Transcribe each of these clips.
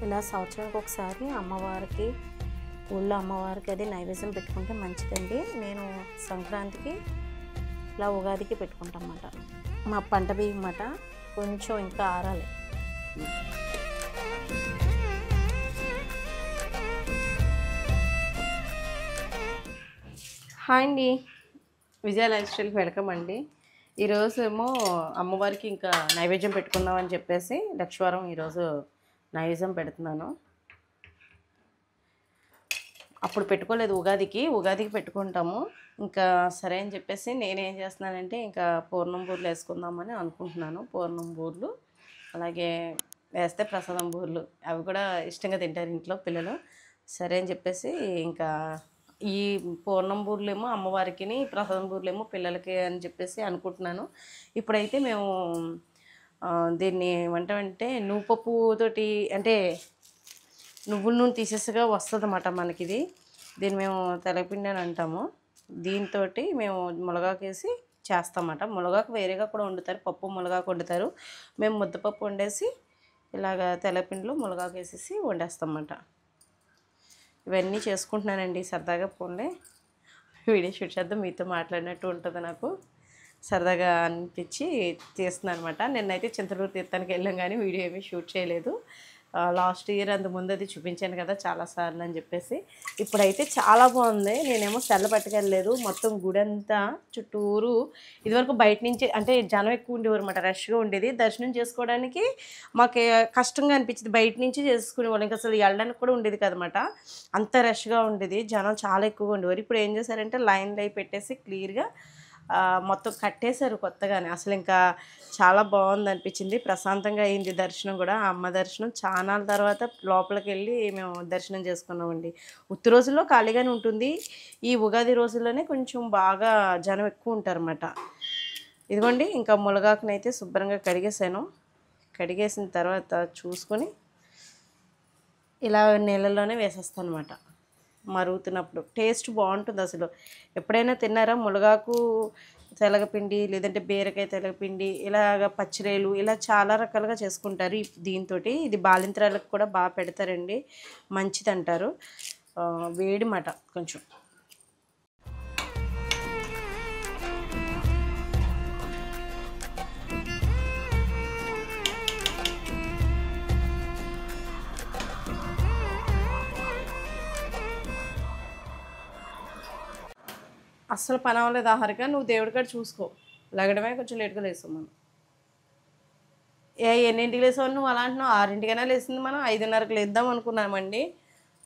ఇలా సంవత్సరానికి ఒకసారి అమ్మవారికి, ఊళ్ళో అమ్మవారికి అది నైవేద్యం పెట్టుకుంటే మంచిదండి. నేను సంక్రాంతికి ఇలా ఉగాదికి పెట్టుకుంటాం అన్నమాట. మా పంట బియ్యం అన్నమాట కొంచెం ఇంకా ఆరాలి. హాయ్ అండి, విజయ లైఫ్ స్టైల్కి వెల్కమ్ అండి. ఈరోజు ఏమో అమ్మవారికి ఇంకా నైవేద్యం పెట్టుకుందామని చెప్పేసి లక్షవారం ఈరోజు నైవేద్యం పెడుతున్నాను. అప్పుడు పెట్టుకోలేదు, ఉగాదికి పెట్టుకుంటాము. ఇంకా సరే అని చెప్పేసి నేనేం చేస్తున్నానంటే ఇంకా పూర్ణం బూర్లు వేసుకుందామని అనుకుంటున్నాను. పూర్ణం బూర్లు అలాగే వేస్తే ప్రసాదం బూర్లు, అవి కూడా ఇష్టంగా తింటారు ఇంట్లో పిల్లలు. సరే అని చెప్పేసి ఇంకా ఈ పూర్ణం బూర్లేమో అమ్మవారికి, ప్రసాదం బూర్లేమో పిల్లలకి అని చెప్పేసి అనుకుంటున్నాను. ఇప్పుడైతే మేము దీన్ని ఏమంటామంటే నువ్వుపప్పుతోటి, అంటే నువ్వుల నూనె తీసేసిగా వస్తుంది అన్నమాట మనకి ఇది. దీన్ని మేము తెలపిండి అని అంటాము. దీంతో మేము మునగాకు వేసి చేస్తామన్నమాట. మునగాకు వేరేగా కూడా వండుతారు, పప్పు మునగాకు వండుతారు. మేము ముద్దపప్పు వండేసి ఇలాగ తెలపిండిలో మునగాకు వేసేసి వండేస్తామన్నమాట. ఇవన్నీ చేసుకుంటున్నానండి సరదాగా. ఫోన్లే వీడియో షూట్ చేద్దాం, మీతో మాట్లాడినట్టు ఉంటుంది, నాకు సరదాగా అనిపించి తీస్తున్నాను అనమాట. నిన్నైతే చింతలూరు తీర్థానికి వెళ్ళాం కానీ వీడియో ఏమీ షూట్ చేయలేదు. లాస్ట్ ఇయర్ ముందు అది చూపించాను కదా చాలాసార్లు అని చెప్పేసి. ఇప్పుడైతే చాలా బాగుంది. నేనేమో సెల్ల పట్టుకెళ్ళలేదు, మొత్తం గుడి అంతా చుట్టూరు. ఇదివరకు బయట నుంచి అంటే జనం ఎక్కువ ఉండేవారు అనమాట, రష్గా ఉండేది. దర్శనం చేసుకోవడానికి మాకు కష్టంగా అనిపించింది, బయట నుంచి చేసుకునేవాళ్ళు. ఇంకా అసలు వెళ్ళడానికి కూడా ఉండేది కదనమాట, అంత రష్గా ఉండేది, జనం చాలా ఎక్కువగా ఉండేవారు. ఇప్పుడు ఏం చేశారంటే లైన్లు అయి పెట్టేసి క్లియర్గా మొత్తం కట్టేశారు కొత్తగానే. అసలు ఇంకా చాలా బాగుంది అనిపించింది, ప్రశాంతంగా అయింది దర్శనం కూడా. అమ్మ దర్శనం చాలా తర్వాత లోపలికి వెళ్ళి మేము దర్శనం చేసుకున్నామండి. ఉత్తి రోజుల్లో ఖాళీగానే ఉంటుంది, ఈ ఉగాది రోజుల్లోనే కొంచెం బాగా జనం ఎక్కువ ఉంటారన్నమాట. ఇదిగోండి ఇంకా మునగాకునైతే శుభ్రంగా కడిగేసాను. కడిగేసిన తర్వాత చూసుకొని ఇలా నీళ్ళలోనే వేసేస్తాను అనమాట. మరుగుతున్నప్పుడు టేస్ట్ బాగుంటుంది అసలు. ఎప్పుడైనా తిన్నారా మునగాకు తెలగపిండి, లేదంటే బీరకాయ తెలగపిండి, ఇలాగ పచ్చిరేలు, ఇలా చాలా రకాలుగా చేసుకుంటారు దీంతో. ఇది బాలింత్రాలకు కూడా బాగా పెడతారండి, మంచిది అంటారు. వేడి మాట కొంచెం. అస్సలు పని అవ్వలేదు ఆహారిక, నువ్వు దేవుడి కాడ చూసుకో. లగడమే కొంచెం లేట్గా లేసాం మనం. ఎన్నింటికి లేసావు నువ్వు అలా అంటున్నావు? 6ంటికైనా లేచింది, మనం 5:30కి లేద్దాం అనుకున్నామండి.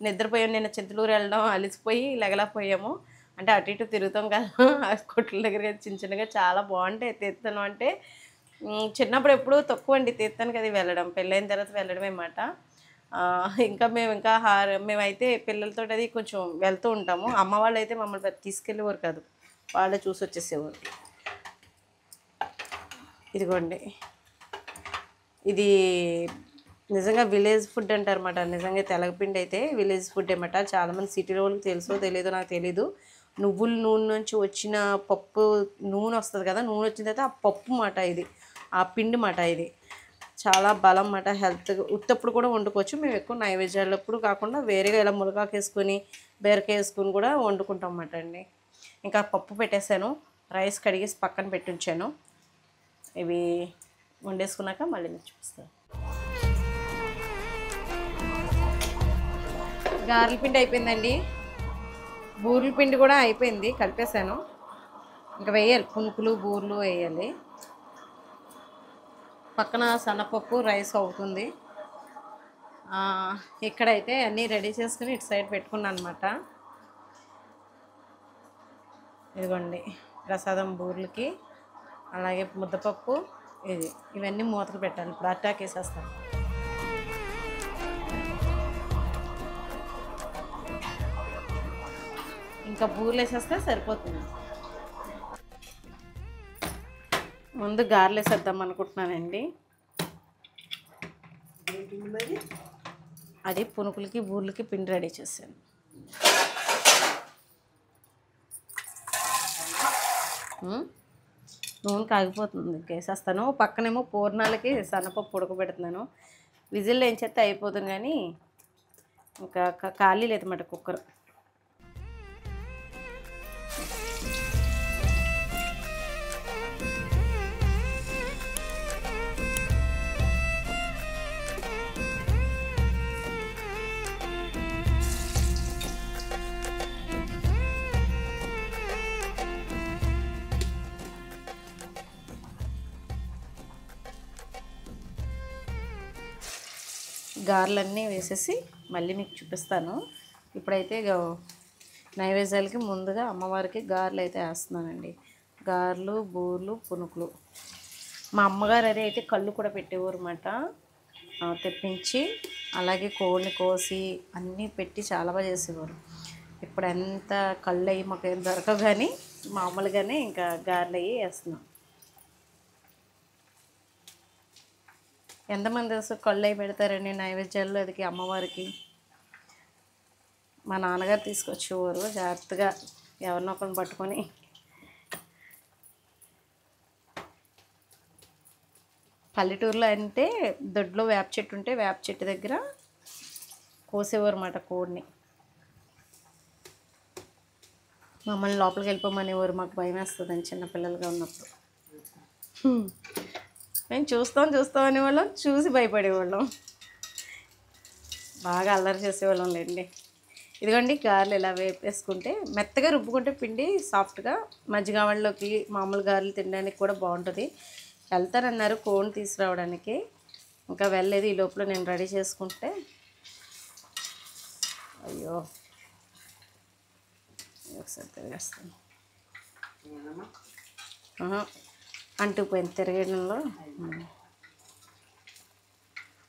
నిద్రపోయాం, నిన్న చింతలూరు వెళ్ళడం అలిసిపోయి లెగలేకపోయాము. అంటే అటు ఇటు తిరుగుతాం కదా కొట్ల దగ్గర చిన్నగా చాలా బాగుంటాయి తీర్థం. అంటే చిన్నప్పుడు ఎప్పుడూ తక్కువ అండి తీర్థానికి అది వెళ్ళడం, పెళ్ళైన తర్వాత వెళ్ళడమే అన్నమాట. ఇంకా మేమైతే పిల్లలతో అది కొంచెం వెళ్తూ ఉంటాము. అమ్మ వాళ్ళు అయితే మమ్మల్ని తీసుకెళ్ళేవారు కాదు, వాళ్ళే చూసి వచ్చేసేవారు. ఇదిగోండి, ఇది నిజంగా విలేజ్ ఫుడ్ అంటారు అన్నమాట. నిజంగా తెలగపిండి అయితే విలేజ్ ఫుడ్ అన్నమాట. చాలామంది సిటీలో వాళ్ళకి తెలుసో తెలియదో నాకు తెలీదు. నువ్వుల నూనె నుంచి వచ్చిన పప్పు నూనె వస్తుంది కదా, నూనె వచ్చిన తర్వాత ఆ పప్పు మాట ఇది, ఆ పిండి మాట ఇది చాలా బలం మాట. హెల్త్ ఉత్తప్పుడు కూడా వండుకోవచ్చు. మేము ఎక్కువ నైవేద్యాలప్పుడు కాకుండా వేరేగా ఇలా మునగాకు వేసుకొని బీరకాయ వేసుకొని కూడా వండుకుంటాం అన్నమాట అండి. ఇంకా పప్పు పెట్టేశాను, రైస్ కడిగేసి పక్కన పెట్టించాను. ఇవి వండేసుకున్నాక మళ్ళీ మీకు చూపిస్తాను. గారెల పిండి అయిపోయిందండి, బూరెల పిండి కూడా అయిపోయింది, కలిపేశాను. ఇంకా వేయాలి, పునుకులు బూరెలు వేయాలి. పక్కన సన్నపప్పు రైస్ అవుతుంది. ఇక్కడైతే అన్నీ రెడీ చేసుకుని ఇటు సైడ్ పెట్టుకున్నాను అనమాట. ఇదిగోండి ప్రసాదం బూర్లకి, అలాగే ముద్దపప్పు, ఇవన్నీ మూతలు పెట్టాలి. ఇప్పుడు అట్టాక్ వేసేస్తాను. ఇంకా బూరెలు వేసేస్తే సరిపోతుంది. ముందు గారెలు వేసేద్దాం అనుకుంటున్నానండి. అది పునుకులకి బూర్లకి పిండి రెడీ చేశాను. నూనె కాగిపోతుంది, వేసేస్తాను. పక్కనేమో పూర్ణాలకి సన్నపప్పు ఉడకబెడుతున్నాను. విజిల్ ఏం చేస్తే అయిపోతుంది కానీ ఇంకా ఖాళీ లేదన్నమాట కుక్కర్. గారెలన్నీ వేసేసి మళ్ళీ మీకు చూపిస్తాను. ఇప్పుడైతే నైవేద్యాలకి ముందుగా అమ్మవారికి గారెలు అయితే వేస్తున్నానండి. గారెలు, బూర్లు, పునుకులు. మా అమ్మగారు అయితే కళ్ళు కూడా పెట్టేవారు అన్నమాట. తెప్పించి అలాగే కోడిని కోసి అన్నీ పెట్టి చాలా బాగా చేసేవారు. ఇప్పుడు ఎంత కళ్ళు అయ్యి మాకు ఏం దొరకవు కానీ మామూలుగానే ఇంకా గారెలు అయ్యి వేస్తున్నాం. ఎంతమంది అసలు కళ్ళు అవి పెడతారండి నైవేద్యాల్లో అదికి అమ్మవారికి. మా నాన్నగారు తీసుకొచ్చేవారు జాగ్రత్తగా ఎవరినో ఒకరిని పట్టుకొని. పల్లెటూరులో అంటే దొడ్లో వేప చెట్టు ఉంటే వేప చెట్టు దగ్గర కోసేవారు అన్నమాట కోడిని. మమ్మల్ని లోపలికి వెళ్ళిపోమనేవారు, మాకు భయం వేస్తుందని చిన్నపిల్లలుగా ఉన్నప్పుడు. మేము చూస్తాం అనేవాళ్ళం, చూసి భయపడేవాళ్ళం, బాగా అల్లరి చేసేవాళ్ళం లేండి. ఇదిగోండి గారెలు ఇలా వేపేసుకుంటే మెత్తగా రుబ్బుకుంటే పిండి సాఫ్ట్గా మజ్జిగ వాళ్ళలోకి మామూలు గారెలు తినడానికి కూడా బాగుంటుంది. వెళ్తారన్నారు కోన్ తీసుకురావడానికి, ఇంకా వెళ్ళలేదు. ఈ లోపల నేను రెడీ చేసుకుంటే అయ్యో ఒకసారి తిరిగేస్తాను. అంటుకుపోయింది తిరగడంలో.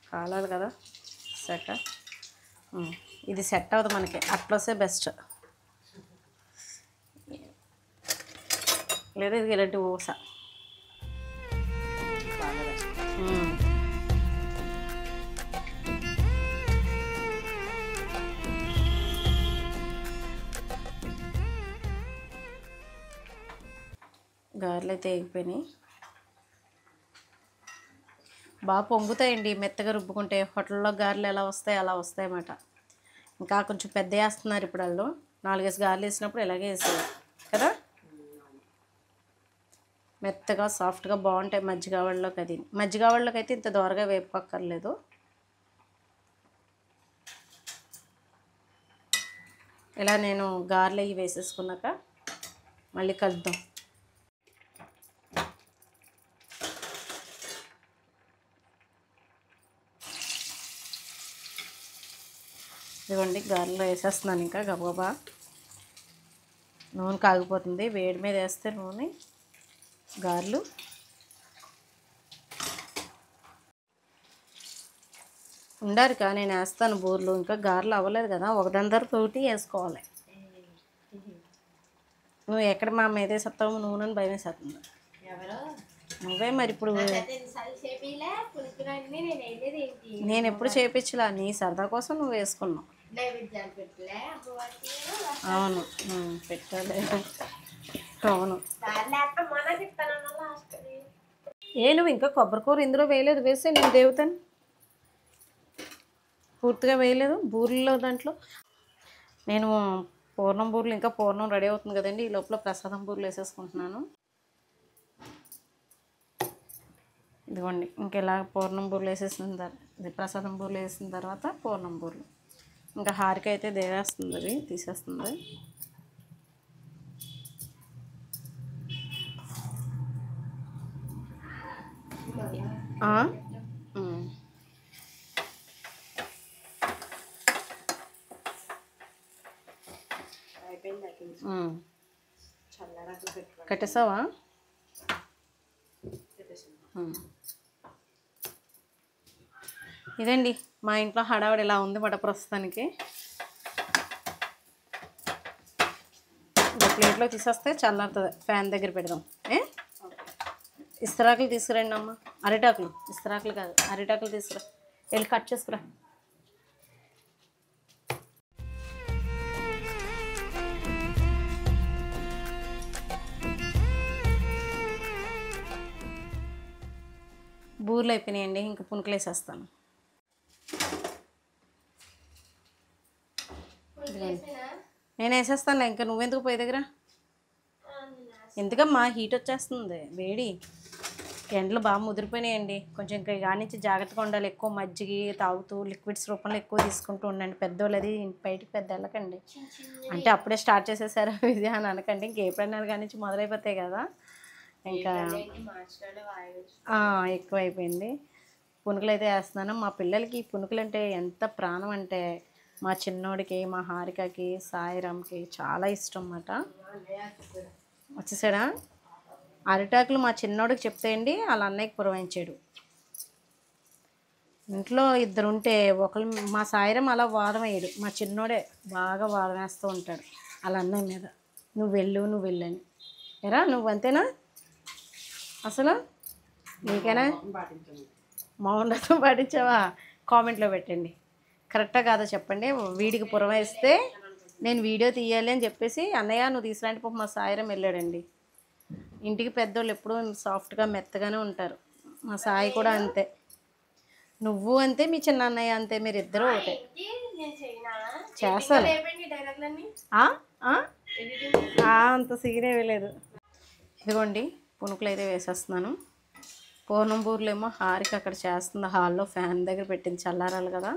కాలాలి కదా సెట్. ఇది సెట్ అవుతుంది మనకి, అట్లొస్తే బెస్ట్. లేదా ఇది ఇలాంటి ఊస. గారెలు అయితే ఎగిపోయినాయి, బాగా పొంగుతాయండి మెత్తగా రుబ్బుకుంటే. హోటల్లో గారెలు ఎలా వస్తాయి అలా వస్తాయన్నమాట. ఇంకా కొంచెం పెద్ద వేస్తున్నారు ఇప్పుడు వాళ్ళు. 4 గారెలు వేసినప్పుడు ఇలాగే వేసేవారు కదా, మెత్తగా సాఫ్ట్గా బాగుంటాయి మజ్జిగ వాళ్ళలోకి. అది మజ్జిగ వాళ్ళకి అయితే ఇంత దోరగా వేపుకోక్కర్లేదు. ఇలా నేను గారెలు అవి వేసేసుకున్నాక మళ్ళీ కలుద్దాం. ఇదిగోండి గారెలు వేసేస్తున్నాను. ఇంకా గబగబా నూనె కాగిపోతుంది, వేడి మీద వేస్తే నూనె గారెలు. ఉండారు కా నేను వేస్తాను బూర్లు. ఇంకా గారెలు అవ్వలేదు కదా, ఒకదాని తర్వాత ఒకటి వేసుకోవాలి. నువ్వు ఎక్కడ మా మీద వేసేస్తావు నూనెని భయం వేసేస్తుంది. నువ్వే మరి ఇప్పుడు. నేను ఎప్పుడు చేయించలా, నీ సరదా కోసం నువ్వు వేసుకున్నావు. అవును పెట్టాలి. అవును. నువ్వు ఇంకా కొబ్బరికూర ఇందులో వేయలేదు, వేస్తే నేను దేవుతాను. పూర్తిగా వేయలేదు బూరెల్లో. దాంట్లో నేను పూర్ణం బూరెలు, ఇంకా పూర్ణం రెడీ అవుతుంది కదండి, ఈ లోపల ప్రసాదం బూరెలు వేసేసుకుంటున్నాను. ఇదిగోండి ఇంకెలా పూర్ణం బూరెలు వేసేసిన తర్వాత, ప్రసాదం బూరెలు వేసిన తర్వాత పూర్ణం బూరెలు. ఇంకా హారిక అయితే దేవేస్తుంది, అది తీసేస్తుంది. కట్టేసావా? ఇదండి మా ఇంట్లో హడావడి ఇలా ఉంది మాట ప్రస్తుతానికి. ప్లేట్లో తీసేస్తే చల్లారుతుంది, ఫ్యాన్ దగ్గర పెడదాం. ఇస్తరాకులు తీసుకురండి అమ్మ. అరిటాకులు, ఇస్తరాకులు కాదు అరిటాకులు తీసుకురా, వెళ్ళి కట్ చేసుకురా. బూర్లు అయిపోయినాయండి, ఇంకా పునుకులు వేసేస్తాను. నేను వేసేస్తానులే, ఇంకా నువ్వెందుకు పోయి దగ్గర? ఎందుకమ్మా, హీట్ వచ్చేస్తుంది, వేడి, ఎండలు బాగా ముదిరిపోయినాయండి. కొంచెం ఇంకా కాడి నుంచి జాగ్రత్తగా ఉండాలి. ఎక్కువ మజ్జిగ తాగుతూ లిక్విడ్స్ రూపంలో ఎక్కువ తీసుకుంటూ ఉండండి. పెద్దోళ్ళు అది బయటికి పెద్ద వెళ్ళకండి. అంటే అప్పుడే స్టార్ట్ చేసేసారు ఇది అని అనకండి. ఇంకెప్పుడైనా కాడి నుంచి మొదలైపోతాయి కదా, ఇంకా ఎక్కువ అయిపోయింది. పునుకులు అయితే వేస్తున్నాను. మా పిల్లలకి పునుకులు అంటే ఎంత ప్రాణం అంటే, మా చిన్నోడికి, మా హారికకి, సాయిరామ్కి చాలా ఇష్టం అన్నమాట. వచ్చేసాడా? అరిటాకులు మా చిన్నోడికి చెప్తేయండి వాళ్ళ అన్నయ్యకి పురమాయించాడు. ఇంట్లో ఇద్దరు ఉంటే ఒకళ్ళు, మా సాయిరం అలా వాదం వేయడు, మా చిన్నోడే బాగా వాదం వేస్తూ ఉంటాడు వాళ్ళ అన్నయ్య మీద. నువ్వు వెళ్ళని. ఎరా నువ్వు అంతేనా? అసలు నీకేనా మౌనత్వం పాటించావా? కామెంట్లో పెట్టండి, కరెక్టా కాదో చెప్పండి. వీడికి పురమాయిస్తే నేను వీడియో తీయాలి అని చెప్పేసి అన్నయ్య నువ్వు తీసుకురంటే పాపం మా సాయిరం వెళ్ళాడండి. ఇంటికి పెద్దోళ్ళు ఎప్పుడూ సాఫ్ట్గా మెత్తగానే ఉంటారు. మా సాయి కూడా అంతే, నువ్వు అంతే, మీ చిన్న అన్నయ్య అంతే, మీరు ఇద్దరు ఒకటే. చేస్తాను అంత సీనే లేదు. ఇదిగోండి పునుకులు అయితే వేసేస్తున్నాను. పూర్ణం బూరెలేమో హారిక అక్కడ చేస్తుంది, హాల్లో ఫ్యాన్ దగ్గర పెట్టింది, చల్లారాలి కదా.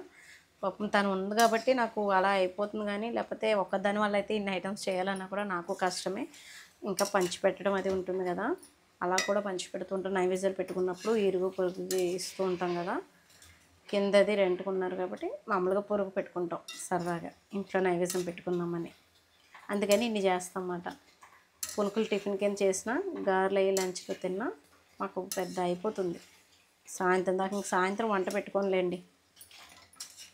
పాపం తను ఉంది కాబట్టి నాకు అలా అయిపోతుంది. కానీ లేకపోతే ఒక్కదాని వల్ల అయితే ఇన్ని ఐటమ్స్ చేయాలన్నా కూడా నాకు కష్టమే. ఇంకా పంచిపెట్టడం అది ఉంటుంది కదా, అలా కూడా పంచిపెడుతుంటాం. నైవేద్యాలు పెట్టుకున్నప్పుడు ఇరుగు పొరుగు ఇస్తూ ఉంటాం కదా. కిందది రెంట్కున్నారు కాబట్టి మామూలుగా పొరుగు పెట్టుకుంటాం సరదాగా, ఇంట్లో నైవేద్యం పెట్టుకుందామని. అందుకని ఇన్ని చేస్తాం అన్నమాట. పునుకులు టిఫిన్ కింద చేసిన, గారెలు అయ్యి లంచ్లో తిన్నా మాకు పెద్ద అయిపోతుంది. సాయంత్రం దాకా ఇంక సాయంత్రం వంట పెట్టుకోనిలేండి.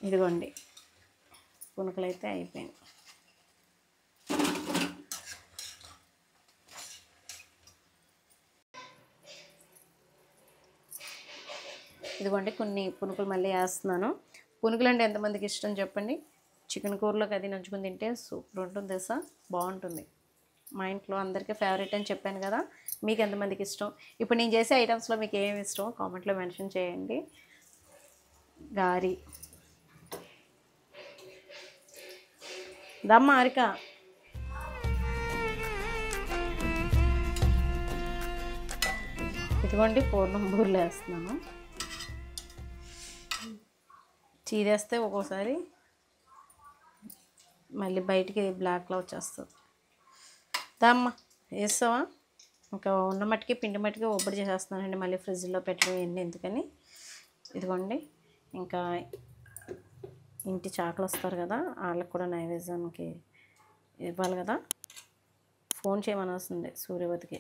ఇదిగోండి పునుకులు అయితే అయిపోయింది. ఇదిగోండి కొన్ని పునుకులు మళ్ళీ వేస్తున్నాను. పునుకులు అంటే ఎంతమందికి ఇష్టం చెప్పండి? చికెన్ కూరలోకి అది నంచుకుని తింటే సూపర్ ఉంటుంది తెలుసా, బాగుంటుంది. మా ఇంట్లో అందరికీ ఫేవరెట్ అని చెప్పాను కదా. మీకు ఎంతమందికి ఇష్టం? ఇప్పుడు నేను చేసే ఐటమ్స్లో మీకు ఏమి ఇష్టం కామెంట్లో మెన్షన్ చేయండి. గారి దమ్మ హారిక, ఇదిగోండి పూర్ణం బూరెలు వేస్తున్నాను. చీదేస్తే ఒక్కోసారి మళ్ళీ బయటికి బ్లాక్లో వచ్చేస్తుంది. దమ్మ వేస్తావా? ఇంకా ఉన్న మట్టికి పిండి మట్టికి ఒబ్బడి చేసేస్తున్నానండి, మళ్ళీ ఫ్రిడ్జ్లో పెట్టడం ఇవన్నీ ఎందుకని. ఇదిగోండి ఇంకా ఇంటి చాకలు వస్తారు కదా, వాళ్ళకి కూడా నైవేద్యానికి ఇవ్వాలి కదా. ఫోన్ చేయమని వస్తుంది సూర్యవతికి.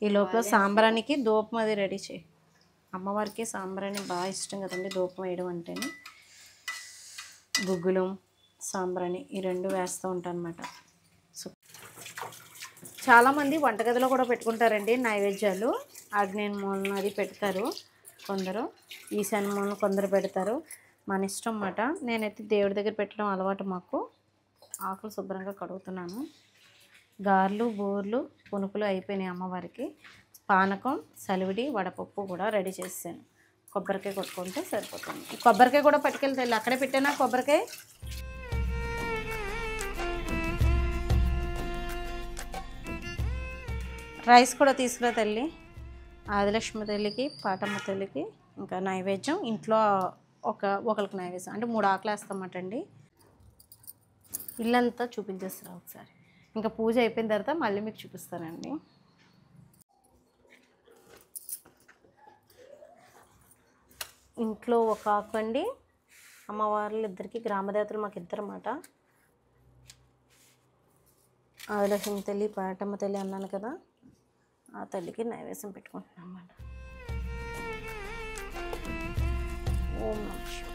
ఈ లోపల సాంబ్రానికి ధూపం అది రెడీ చేయి. అమ్మవారికి సాంబ్రాణి బాగా ఇష్టం కదండి, ధూపం వేయడం అంటేనే. గుగ్గులు సాంబ్రాణి ఈ రెండు వేస్తూ ఉంటాను అనమాట. సో చాలామంది వంటగదిలో కూడా పెట్టుకుంటారండి నైవేద్యాలు. ఆగ్నేయ మూలన అది పెడతారు కొందరు, ఈశాన్య మూలన కొందరు పెడతారు, మన ఇష్టం అన్నమాట. నేనైతే దేవుడి దగ్గర పెట్టడం అలవాటు మాకు. ఆకులు శుభ్రంగా కడుగుతున్నాను. గారెలు బూరెలు పునుకులు అయిపోయినాయి అమ్మవారికి. పానకం సలివిడి వడపప్పు కూడా రెడీ చేసాను. కొబ్బరికాయ కొట్టుకుంటే సరిపోతుంది. కొబ్బరికాయ కూడా పట్టుకెళ్తే అక్కడే పెట్టానా కొబ్బరికాయ. రైస్ కూడా తీసుకురా తల్లి. ఆదిలక్ష్మి తల్లికి, పాటమ్మ తల్లికి ఇంకా నైవేద్యం. ఇంట్లో ఒకరికి నైవేద్యం అంటే 3 ఆకులు వేస్తామట అండి. ఇల్లంతా చూపించేస్తారా ఒకసారి. ఇంకా పూజ అయిపోయిన తర్వాత మళ్ళీ మీకు చూపిస్తానండి. ఇంట్లో ఒక ఆకు అండి. అమ్మవార్లు ఇద్దరికి, గ్రామదేవతలు మాకు ఇద్దరన్నమాట. ఆదిలక్ష్మి తల్లి, పాటమ్మ తల్లి అన్నాను కదా, ఆ తల్లికి నైవేద్యం పెట్టుకుంటున్నాం అన్నమాట. ఓం నమః శివాయ.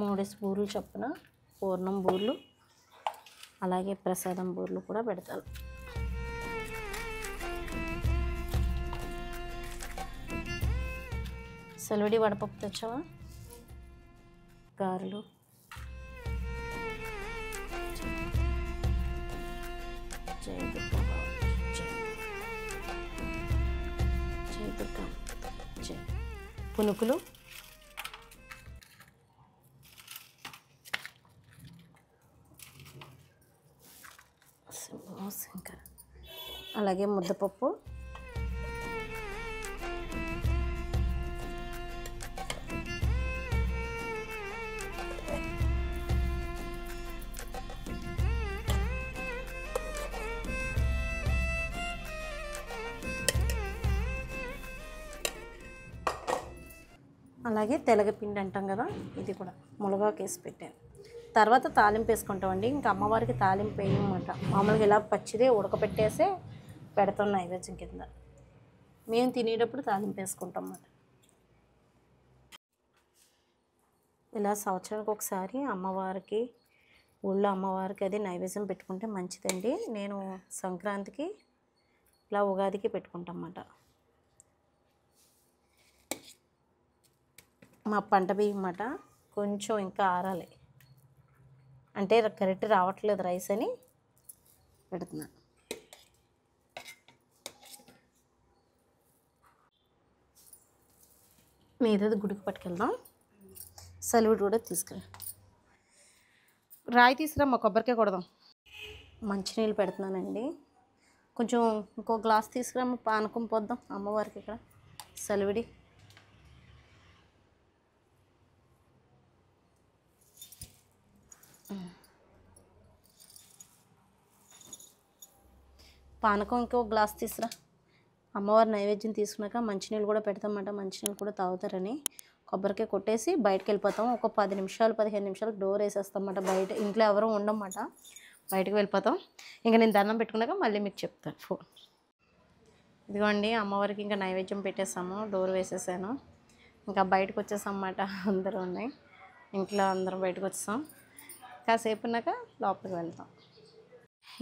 3 స్పూన్లు చొప్పున పూర్ణం బూర్లు అలాగే ప్రసాదం బూర్లు కూడా పెడతాను. సలివిడి వడపప్పు తెచ్చావా? గారెలు జై దుర్గా. పునుకులు, ఇంకా అలాగే ముద్దపప్పు, అలాగే తెలగపిండి అంటాం కదా, ఇది కూడా మునగాకు వేసి పెట్టాను. తర్వాత తాలింపు వేసుకుంటామండి. ఇంకా అమ్మవారికి తాలింపు వేయమన్నమాట. మామూలుగా ఇలా పచ్చిదే ఉడకపెట్టేసే పెడతాం నైవేద్యం కింద. మేము తినేటప్పుడు తాలింపు వేసుకుంటాం అన్నమాట. ఇలా సంవత్సరానికి ఒకసారి అమ్మవారికి, ఊళ్ళో అమ్మవారికి అది నైవేద్యం పెట్టుకుంటే మంచిదండి. నేను సంక్రాంతికి ఇలా ఉగాదికి పెట్టుకుంటాం అన్నమాట. మా పంట బియ్యం అన్నమాట కొంచెం ఇంకా ఆరాలి, అంటే కరెక్ట్ రావట్లేదు రైస్ అని పెడుతున్నాను. మీదది గుడికి పట్టుకెళ్దాం. సలివిడి కూడా తీసుకురా, రాయి తీసుకురా, మా కొబ్బరికాయ కొడదాం. మంచినీళ్ళు పెడుతున్నానండి. కొంచెం ఇంకో గ్లాస్ తీసుకురా, పానకం పోద్దాం అమ్మవారికి. ఇక్కడ సలివిడి పానకం ఇంకో గ్లాస్ తీసురా. అమ్మవారి నైవేద్యం తీసుకున్నాక మంచినీళ్ళు కూడా పెడతామన్నమాట. మంచినీళ్ళు కూడా తాగుతారని కొబ్బరికాయ కొట్టేసి బయటకు వెళ్ళిపోతాం. ఒక 10 నిమిషాలు 15 నిమిషాలకు డోర్ వేసేస్తాం అన్నమాట. బయట ఇంట్లో ఎవరు ఉండమన్నమాట, బయటకు వెళ్ళిపోతాం. ఇంకా నేను దండం పెట్టుకున్నాక మళ్ళీ మీకు చెప్తాను ఫోన్. ఇదిగోండి అమ్మవారికి ఇంకా నైవేద్యం పెట్టేసాము, డోర్ వేసేసాను. ఇంకా బయటకు వచ్చేసాం అన్నమాట. అందరూ ఉన్నాయి ఇంట్లో, అందరం బయటకు వచ్చేసాం. కాసేపు ఉన్నాక లోపలికి వెళ్తాం.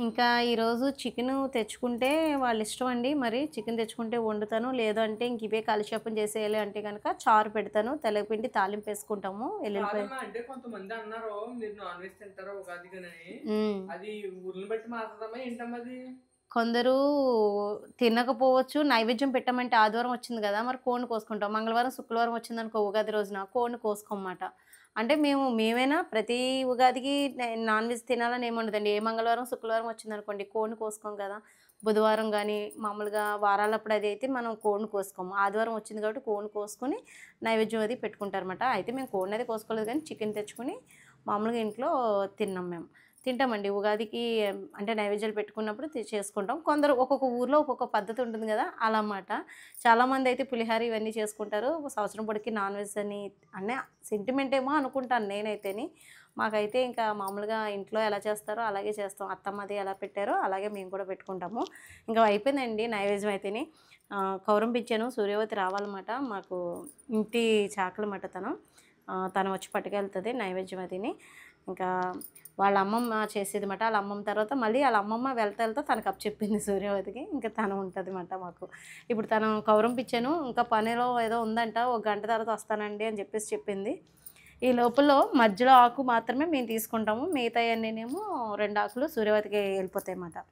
ఇంకా ఈరోజు చికెన్ తెచ్చుకుంటే వాళ్ళ ఇష్టం అండి. మరి చికెన్ తెచ్చుకుంటే వండుతాను, లేదంటే ఇంక ఇవే కాలక్షేపం చేసేయాలి అంటే కనుక చారు పెడతాను. తెల్లపిండి తాలింపు వేసుకుంటాము. ఎల్లుల్లిపాయ అంటే కొంతమంది అన్నారు మీరు నాన్ వెజ్ తింటారా ఉగాదికి, అది ఊర్ని బట్టి మాత్రమే ఏంటమ్మది. కొందరు తినకపోవచ్చు. నైవేద్యం పెట్టమంటే ఆదివారం వచ్చింది కదా, మరి కోడిని కోసుకుంటాం. మంగళవారం శుక్రవారం వచ్చింది అనుకో, ఉగాది రోజున కోడిని కోసుకోమాట. అంటే మేమైనా ప్రతి ఉగాదికి నాన్ వెజ్ తినాలని ఏమి ఉండదండి. ఏ మంగళవారం శుక్రవారం వచ్చిందనుకోండి కోడిని కోసుకోం కదా. బుధవారం కానీ మామూలుగా వారాలప్పుడు అది అయితే మనం కోడిని కోసుకోము. ఆదివారం వచ్చింది కాబట్టి కోడిని కోసుకొని నైవేద్యం అది పెట్టుకుంటారన్నమాట. అయితే మేము కోడిని అది కోసుకోలేదు, కానీ చికెన్ తెచ్చుకొని మామూలుగా ఇంట్లో తిన్నాం. మేము తింటామండి ఉగాదికి, అంటే నైవేద్యాలు పెట్టుకున్నప్పుడు చేసుకుంటాం. కొందరు ఒక్కొక్క ఊర్లో ఒక్కొక్క పద్ధతి ఉంటుంది కదా, అలా అన్నమాట. చాలామంది అయితే పులిహార ఇవన్నీ చేసుకుంటారు. సంవత్సరం పొడికి నాన్ వెజ్ అని అనే సెంటిమెంట్ ఏమో అనుకుంటాను నేనైతేని. మాకైతే ఇంకా మామూలుగా ఇంట్లో ఎలా చేస్తారో అలాగే చేస్తాం. అత్తమ్మది ఎలా పెట్టారో అలాగే మేము కూడా పెట్టుకుంటాము. ఇంకా అయిపోయిందండి నైవేద్యం అయితేని. కౌరం పిచ్చాను, సూర్యవతి రావాలన్నమాట. మాకు ఇంటి చాకలన్నమాట తను వచ్చి పట్టుకెళ్తుంది నైవేద్యం అదిని. ఇంకా వాళ్ళ అమ్మమ్మ చేసేది మాట. వాళ్ళ అమ్మమ్మ తర్వాత మళ్ళీ వాళ్ళ అమ్మమ్మ వెళ్తా తనకు అప్పు చెప్పింది సూర్యవతికి. ఇంకా తను ఉంటుంది అన్నమాట మాకు. ఇప్పుడు తను కౌరం పిచ్చాను, ఇంకా పనిలో ఏదో ఉందంట, 1 గంట తర్వాత వస్తానండి అని చెప్పేసి చెప్పింది. ఈ లోపల మధ్యలో ఆకు మాత్రమే మేము తీసుకుంటాము, మిగతా అన్నీనేమో 2 ఆకులు సూర్యవతికి వెళ్ళిపోతాయి అన్నమాట.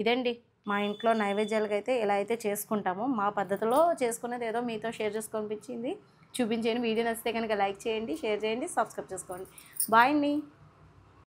ఇదండి మా ఇంట్లో నైవేద్యాలకు అయితే ఇలా అయితే చేసుకుంటాము. మా పద్ధతిలో చేసుకునేది ఏదో మీతో షేర్ చేసుకొనిపించింది, చూపించేయండి. వీడియో నచ్చితే కనుక లైక్ చేయండి, షేర్ చేయండి, సబ్స్క్రైబ్ చేసుకోండి. బాయ్ అండి.